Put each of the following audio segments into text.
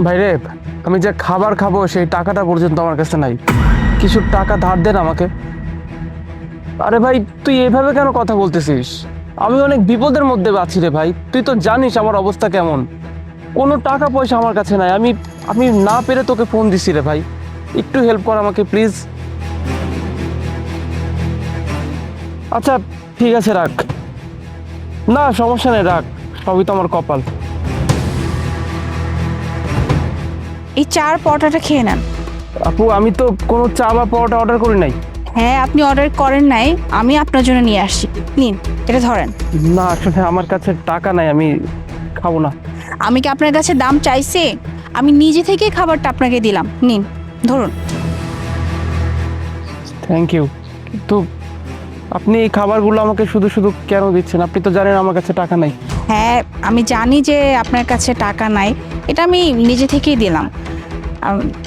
ভাইরে, আমি যে খাবার খাবো সেই টাকাটা পর্যন্ত আমার কাছে নাই। কিছু টাকা ধার দেন আমাকে। আরে ভাই, তুই এভাবে কেন কথা বলতেছিস? আমি অনেক বিপদের মধ্যে আছি রে ভাই, তুই তো জানিস আমার অবস্থা কেমন। কোনো টাকা পয়সা আমার কাছে নাই। আমি আমি না পেরে তোকে ফোন দিছি রে ভাই, একটু হেল্প কর আমাকে প্লিজ। আচ্ছা ঠিক আছে, রাখ। না সমস্যা নেই, রাখ, সবই তো আমার কপাল। এই চার পরোটাটা খেয়ে নেন। আপু, আমি তো কোনো চা বা পরোটা অর্ডার করি নাই। হ্যাঁ, আপনি অর্ডার করেন নাই, আমি আপনার জন্য নিয়ে আসছি। নিন, এটা ধরেন। না আসলে আমার কাছে টাকা নাই, আমি খাবো না। আমি কি আপনার কাছে দাম চাইছি? আমি নিজে থেকে খাবারটা আপনাকে দিলাম, নিন ধরুন। থ্যাংক ইউ, কিন্তু আপনি এই খাবারগুলো আমাকে শুধু শুধু কেন দিচ্ছেন? আপনি তো জানেন আমার কাছে টাকা নাই। হ্যাঁ, আমি জানি যে আপনার কাছে টাকা নাই, এটা আমি নিজে থেকেই দিলাম।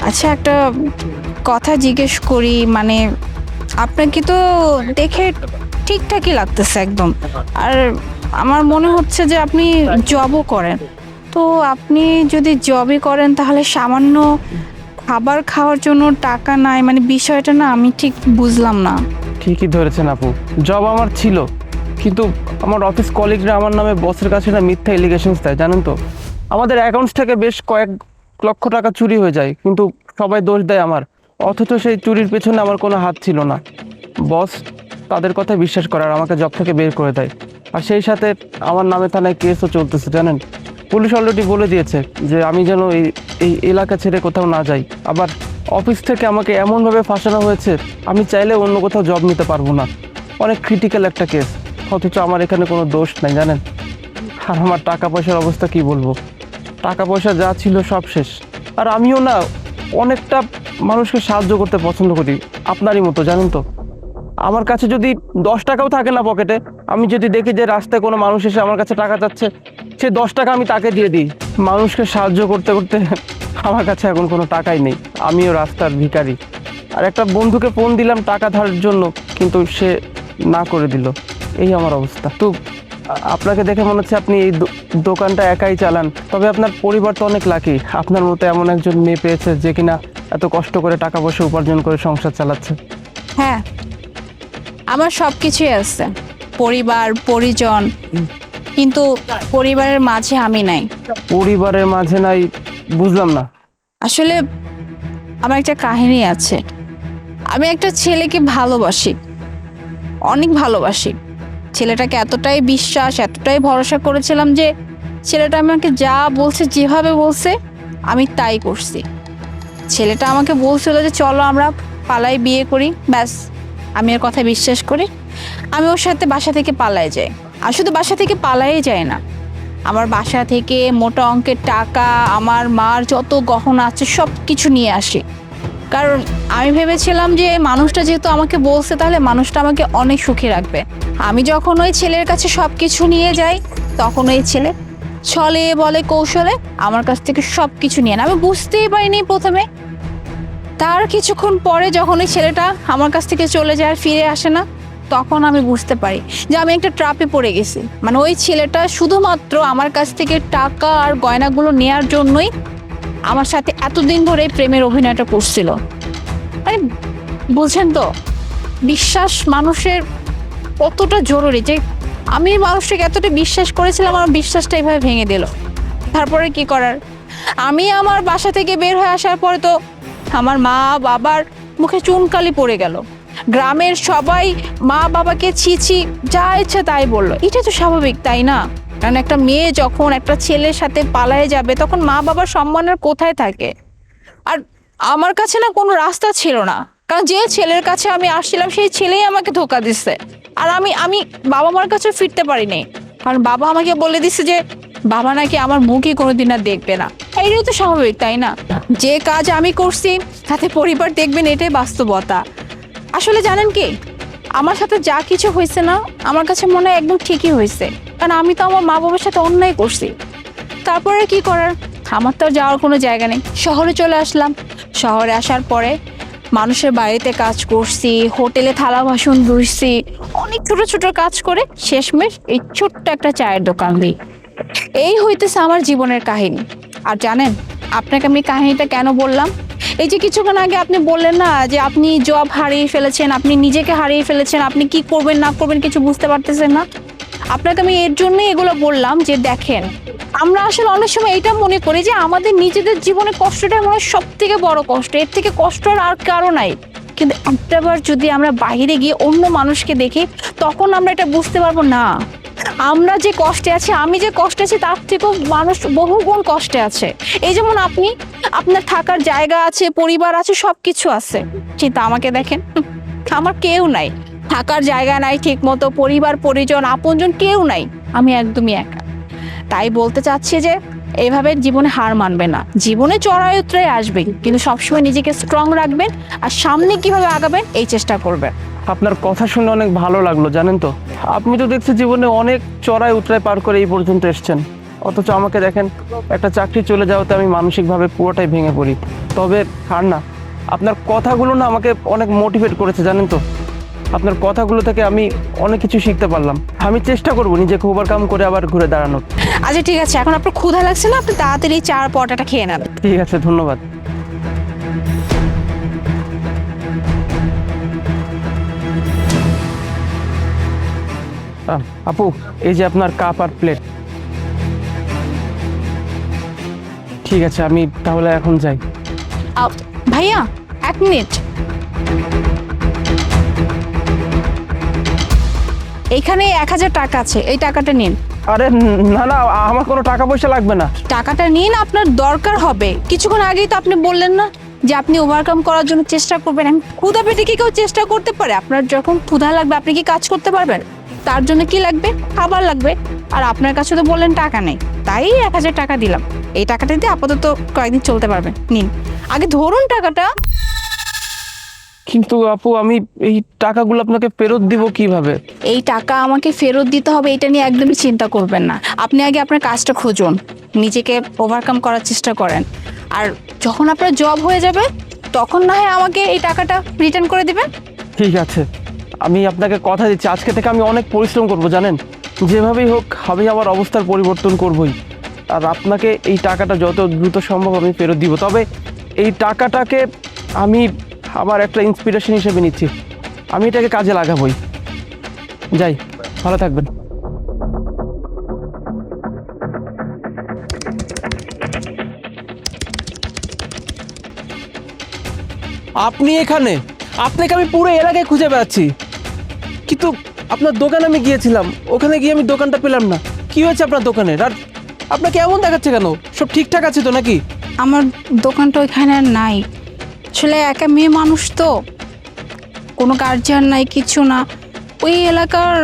আচ্ছা, একটা কথা জিজ্ঞেস করি, মানে আপনাকে তো দেখে ঠিকঠাকই লাগতেছে একদম। আর আমার মনে হচ্ছে যে আপনি জবও করেন। তো আপনি যদি জবই করেন তাহলে সামান্য খাবার খাওয়ার জন্য টাকা নাই, মানে বিষয়টা না আমি ঠিক বুঝলাম না। ঠিকই ধরেছেন আপু, জব আমার ছিল, কিন্তু আমার অফিস কলিগরা আমার নামে বসের কাছে না মিথ্যা এলিগেশনস দেয়, জানেন তো। আমাদের অ্যাকাউন্টস থেকে বেশ কয়েক লক্ষ টাকা চুরি হয়ে যায়, কিন্তু সবাই দোষ দেয় আমার, অথচ সেই চুরির পেছনে আমার কোনো হাত ছিল না। বস তাদের কথা বিশ্বাস করে আর আমাকে জব থেকে বের করে দেয়। আর সেই সাথে আমার নামে থানায় কেসও চলতেছে, জানেন। পুলিশ অলরেডি বলে দিয়েছে যে আমি যেন এই এই এলাকা ছেড়ে কোথাও না যাই। আবার অফিস থেকে আমাকে এমনভাবে ফাঁসানো হয়েছে, আমি চাইলে অন্য কোথাও জব নিতে পারবো না। অনেক ক্রিটিক্যাল একটা কেস, অথচ আমার এখানে কোনো দোষ নাই, জানেন। আর আমার টাকা পয়সার অবস্থা কি বলবো, টাকা পয়সা যা ছিল সব শেষ। আর আমিও না অনেকটা মানুষকে সাহায্য করতে পছন্দ করি, আপনারই মতো, জানেন তো। আমার কাছে যদি 10 টাকাও থাকে না পকেটে, আমি যদি দেখি যে রাস্তায় কোনো মানুষ এসে আমার কাছে টাকা চাচ্ছে, সে 10 টাকা আমি তাকে দিয়ে দিই। মানুষকে সাহায্য করতে করতে আমার কাছে এখন কোনো টাকাই নেই, আমিও রাস্তার ভিখারি। আর একটা বন্ধুকে ফোন দিলাম টাকা ধারের জন্য, কিন্তু সে না করে দিল। এই আমার অবস্থা। তো আপনাকে দেখে মনে হচ্ছে আপনি এই দোকানটা একাই চালান, তবে আপনার পরিবার তো অনেক লাকি, আপনার মতো এমন একজন মেয়ে পেয়েছে যে কিনা এত কষ্ট করে টাকা পয়সা উপার্জন করে সংসার চালাচ্ছে। হ্যাঁ, আমার সব কিছুই আছে, পরিবার পরিজন, কিন্তু পরিবারের মাঝে আমি নাই। পরিবারের মাঝে নাই, বুঝলাম না। আসলে আমার একটা কাহিনী আছে। আমি একটা ছেলেকে ভালোবাসি, অনেক ভালোবাসি। ছেলেটাকে এতটাই বিশ্বাস, এতটাই ভরসা করেছিলাম যে ছেলেটা আমাকে যা বলছে, যেভাবে বলছে আমি তাই করছি। ছেলেটা আমাকে বলছিল যে চলো আমরা পালাই, বিয়ে করি, ব্যাস। আমি ওর কথা বিশ্বাস করি, আমি ওর সাথে বাসা থেকে পালাই যাই। আর শুধু বাসা থেকে পালাই যায় না, আমার বাসা থেকে মোটা অঙ্কের টাকা, আমার মার যত গহনা আছে সব কিছু নিয়ে আসি। কারণ আমি ভেবেছিলাম যে মানুষটা যেহেতু আমাকে বলছে, তাহলে মানুষটা আমাকে অনেক সুখী রাখবে। আমি যখন ওই ছেলের কাছে সব কিছু নিয়ে যাই, তখন ওই ছেলে ছলে বলে কৌশলে আমার কাছ থেকে সব কিছু নিয়ে নেয়। আমি বুঝতেই পারিনি প্রথমে। তার কিছুক্ষণ পরে যখন ওই ছেলেটা আমার কাছ থেকে চলে যায় আর ফিরে আসে না, তখন আমি বুঝতে পারি যে আমি একটা ট্র্যাপে পড়ে গেছি। মানে ওই ছেলেটা শুধুমাত্র আমার কাছ থেকে টাকা আর গয়নাগুলো নেয়ার জন্যই আমার সাথে এতদিন ধরে প্রেমের অভিনয়টা করছিল। মানে বুঝছেন তো, বিশ্বাস মানুষের কতটা জরুরি, যে আমি মানুষটাকে এতটা বিশ্বাস করেছিলাম, আমার বিশ্বাসটা এভাবে ভেঙে দিল। তারপরে কি করার, আমি আমার বাসা থেকে বের হয়ে আসার পরে তো আমার মা বাবার মুখে চুনকালি পড়ে গেল। গ্রামের সবাই মা বাবাকে ছি ছি যা ইচ্ছা তাই বললো। এটা তো স্বাভাবিক, তাই না? কারণ একটা মেয়ে যখন একটা ছেলের সাথে পালায়ে যাবে, তখন মা বাবার সম্মানের কোথায় থাকে? আর আমার কাছে না কোনো রাস্তা ছিল না, কারণ যে ছেলের কাছে আমি আসছিলাম সেই ছেলেই আমাকে ধোকা দিচ্ছে। আর আমি আমি বাবা মার কাছে ফিরতে পারিনি, কারণ বাবা আমাকে বলে দিচ্ছে যে বাবা নাকি আমার মুখই কোনোদিন আর দেখবে না। এইটাই তো স্বাভাবিক, তাই না? যে কাজ আমি করছি তাতে পরিবার দেখবেন, এটাই বাস্তবতা। আসলে জানেন কি, আমার সাথে যা কিছু হয়েছে না, আমার কাছে মনে হয় একদম ঠিকই হয়েছে, কারণ আমি তো আমার মা বাবার সাথে অন্যায় করছি। তারপরে কি করার, আমার তো আর যাওয়ার কোনো জায়গা নেই, শহরে চলে আসলাম। শহরে আসার পরে মানুষের বাড়িতে কাজ করছি, হোটেলে থালা বাসন ধুইছি, অনেক ছোট ছোট কাজ করে শেষমেশ এই ছোট্ট একটা চায়ের দোকান দিই। এই হইতেছে আমার জীবনের কাহিনী। আর জানেন, আপনাকে আমি কাহিনীটা কেন বললাম? এই যে কিছুক্ষণ আগে আপনি বললেন না যে আপনি জব হারিয়ে ফেলেছেন, আপনি নিজেকে হারিয়ে ফেলেছেন, আপনি কি করবেন না করবেন কিছু বুঝতে পারতেছেন না। আপনাকে আমি এর জন্যই এগুলো বললাম যে দেখেন, আমরা আসলে অনেক সময় এটা মনে করি যে আমাদের নিজেদের জীবনে কষ্টটাই মনে হয় সব থেকে বড় কষ্ট, এর থেকে কষ্ট আর কারো নাই। কিন্তু একটাবার যদি আমরা বাইরে গিয়ে অন্য মানুষকে দেখি, তখন আমরা এটা বুঝতে পারবো না আমরা যে কষ্টে আছি, আমি যে কষ্টে আছি তার থেকেও মানুষ বহুগুণ কষ্টে আছে। এই যেমন আপনি, আপনার থাকার জায়গা আছে, পরিবার আছে, সবকিছু আছে, কিন্তু আমাকে দেখেন, আমার কেউ নাই, থাকার জায়গা নাই ঠিক মতো, পরিবার পরিজন আপনজন কেউ নাই, আমি একদমই একা। তাই বলতে চাচ্ছি যে এইভাবে জীবনে হার মানবে না, জীবনে চড়াই উতরাই আসবে, কিন্তু সবসময় নিজেকে স্ট্রং রাখবেন আর সামনে কিভাবে আগাবেন এই চেষ্টা করবেন। আপনার কথা শুনে অনেক ভালো লাগলো জানেন তো। আপনি তো দেখছি জীবনে অনেক চড়াই উতরাই পার করে এই পর্যন্ত এসেছেন, অথচ আমাকে দেখেন একটা চাকরি চলে যাওয়াতে আমি মানসিকভাবে পুরোটাই ভেঙে পড়ি। তবে আর না, আপনার কথাগুলো না আমাকে অনেক মোটিভেট করেছে জানেন তো। আপনার কথাগুলো থেকে আমি অনেক কিছু শিখতে পারলাম। আমি চেষ্টা করব নিজেকে ওভারকাম করে আবার ঘুরে দাঁড়ানোর। আচ্ছা ঠিক আছে, এখন আপনার ক্ষুধা লাগছে না, আপনি তাড়াতাড়ি চার পরোটাটা খেয়ে নেন। ঠিক আছে, ধন্যবাদ। আপু, এই যে আপনার কাপ আর প্লেট। ঠিক আছে, আমি তাহলে এখন যাই। ভাইয়া, এক মিনিট, এইখানে 1000 টাকা আছে, এই টাকাটা নিন। আরে না না, আমার কোনো টাকা পয়সা লাগবে না। টাকাটা নিন, আপনার দরকার হবে। কিছুক্ষণ আগেই তো আপনি বললেন না যে আপনি ওভারকাম করার জন্য চেষ্টা করবেন। ক্ষুধা পেটে কি কেউ চেষ্টা করতে পারে? আপনার যখন ক্ষুধা লাগবে আপনি কি কাজ করতে পারবেন? তার জন্য কি লাগবে? খাবার লাগবে। আর আপনার কাছে তো বললেন টাকা নেই, তাই 1000 টাকা দিলাম। এই টাকাটা দিয়ে আপাতত কয়েকদিন চলতে পারবেন, নিন। আগে ধরুন টাকাটা। কিন্তু আপু, আমি এই টাকাগুলো আপনাকে ফেরত দিব কিভাবে? এই টাকা আমাকে ফেরত দিতে হবে এটা নিয়ে একদমই চিন্তা করবেন না। আপনি আগে আপনার কাজটা খুঁজুন, নিজেকে ওভারকাম করার চেষ্টা করেন। আর যখন আপনার জব হয়ে যাবে তখন না হয় আমাকে এই টাকাটা রিটার্ন করে দিবেন। ঠিক আছে, আমি আপনাকে কথা দিচ্ছি, আজকে থেকে আমি অনেক পরিশ্রম করব জানেন। যেভাবেই হোক আমি আমার অবস্থার পরিবর্তন করবই। আর আপনাকে এই টাকাটা যত দ্রুত সম্ভব আমি ফেরত দিব। তবে এই টাকাটাকে আমি আমার একটা ইন্সপিরেশন হিসেবে নিচ্ছি, আমি এটাকে কাজে লাগাবই। যাই, ভালো থাকবেন। আপনি এখানে? আপনাকে আমি পুরো এলাকায় খুঁজে বেড়াচ্ছি, কিন্তু আপনার দোকানে আমি গিয়েছিলাম, ওখানে গিয়ে আমি দোকানটা পেলাম না। কি হয়েছে আপনার দোকানের? আর আপনাকে এমন দেখাচ্ছে কেন? সব ঠিকঠাক আছে তো নাকি? আমার দোকানটা ওইখানে আর নাই। আসলে একা মেয়ে মানুষ তো, কোনো গার্জিয়ান নাই, কিছু না। ওই এলাকার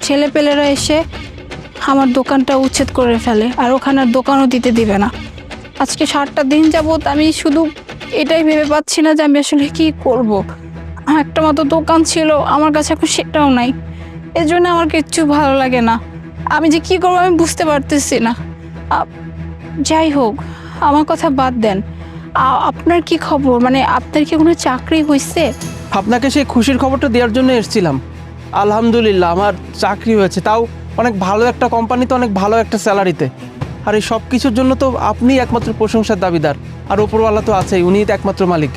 ছেলেপেলেরা এসে আমার দোকানটা উচ্ছেদ করে ফেলে, আর ওখানে আর দোকানও দিতে দিবে না। আজকে 7টা দিন যাবত আমি শুধু এটাই ভেবে পাচ্ছি না যে আমি আসলে কি করব। একটা মতো দোকান ছিল আমার কাছে, এখন সেটাও নাই। এর জন্য আমার কিচ্ছু ভালো লাগে না। আমি যে কি করবো আমি বুঝতে পারতেছি না। যাই হোক, আমার কথা বাদ দেন। আপনার কি খবর? মানে আপনার কি কোনো চাকরি হয়েছে? আপনাকে সেই খুশির খবরটা দেওয়ার জন্য এসেছিলাম। আলহামদুলিল্লাহ, আমার চাকরি হয়েছে, তাও অনেক ভালো একটা কোম্পানিতে, অনেক ভালো একটা স্যালারিতে। আর এই সব কিছুর জন্য তো আপনি একমাত্র প্রশংসার দাবিদার, আর ওপরওয়ালা তো আছেই, উনিই তো একমাত্র মালিক।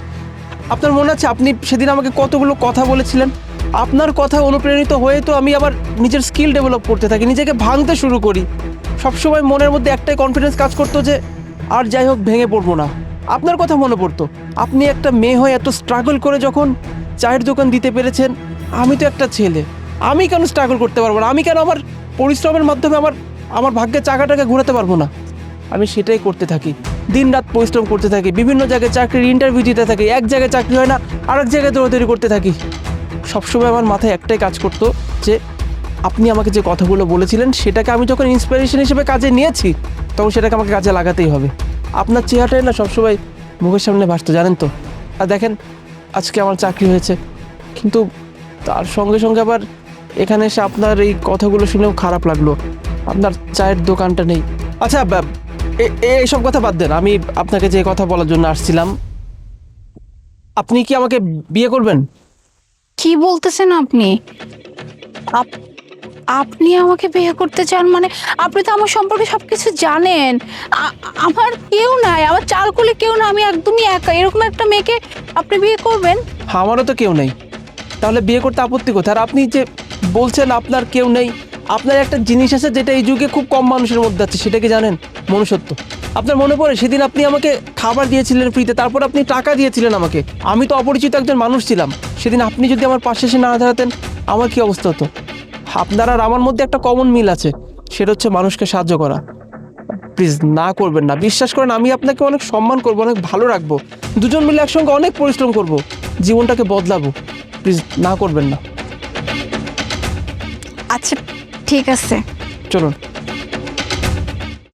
আপনার মনে আছে আপনি সেদিন আমাকে কতগুলো কথা বলেছিলেন? আপনার কথা অনুপ্রাণিত হয়ে তো আমি আবার নিজের স্কিল ডেভেলপ করতে থাকি, নিজেকে ভাঙতে শুরু করি। সবসময় মনের মধ্যে একটাই কনফিডেন্স কাজ করতো যে আর যাই হোক ভেঙে পড়বো না। আপনার কথা মনে পড়তো, আপনি একটা মেয়ে হয়ে এত স্ট্রাগল করে যখন চায়ের দোকান দিতে পেরেছেন। আমি তো একটা ছেলে, আমি কেন স্ট্রাগল করতে পারবো না? আমি কেন আমার পরিশ্রমের মাধ্যমে আমার ভাগ্যের চাকাটাকে ঘোরাতে পারবো না? আমি সেটাই করতে থাকি, দিন রাত পরিশ্রম করতে থাকি, বিভিন্ন জায়গায় চাকরির ইন্টারভিউ দিতে থাকি, এক জায়গায় চাকরি হয় না আরেক জায়গায় দৌড়াদৌড়ি করতে থাকি। সবসময় আমার মাথায় একটাই কাজ করতো যে আপনি আমাকে যে কথাগুলো বলেছিলেন সেটাকে আমি যখন ইন্সপিরেশন হিসেবে কাজে নিয়েছি, তখন সেটাকে আমাকে কাজে লাগাতেই হবে। আপনার চেহারাটাই না সবসময় মুখের সামনে ভাসতো জানেন তো। আর দেখেন, আজকে আমার চাকরি হয়েছে, কিন্তু তার সঙ্গে সঙ্গে আবার এখানে এসে আপনার এই কথাগুলো শুনেও খারাপ লাগলো, আপনার চায়ের দোকানটা নেই। আচ্ছা, এইসব কথা বাদ দেন, আমি আপনাকে যে কথা বলার জন্য আসছিলাম, আপনি কি আমাকে বিয়ে করবেন? কি বলতেছেন আপনি? আপনি আমাকে বিয়ে করতে চান মানে আপনি তো আমার সম্পর্কে সবকিছু জানেন। আমার কেউ নাই, আমার চালকুলে কেউ না, আমি একদমই একা। এরকম একটা মেয়েকে আপনি বিয়ে করবেন? আমারও তো কেউ নেই, তাহলে বিয়ে করতে আপত্তি কোথায়? আর আপনি যে বলছেন আপনার কেউ নেই, আপনার একটা জিনিস আছে যেটা এই যুগে খুব কম মানুষের মধ্যে আছে, সেটা কি জানেন? মনুষ্যত্ব। আপনার মনে পড়ে সেদিন আপনি আমাকে খাবার দিয়েছিলেন ফ্রিতে, তারপর আপনি টাকা দিয়েছিলেন আমাকে। আমি তো অপরিচিত একজন মানুষ ছিলাম, সেদিন আপনি যদি আমার পাশে এসে না দাঁড়াতেন আমার কি অবস্থা হতো? আপনার আর আমার মধ্যে একটা কমন মিল আছে, সেটা হচ্ছে মানুষকে সাহায্য করা। প্লিজ না করবেন না, বিশ্বাস করেন আমি আপনাকে অনেক সম্মান করবো, অনেক ভালো রাখবো, দুজন মিলে একসঙ্গে অনেক পরিশ্রম করব, জীবনটাকে বদলাবো। প্লিজ না করবেন না। আচ্ছা ঠিক আছে। চলুন।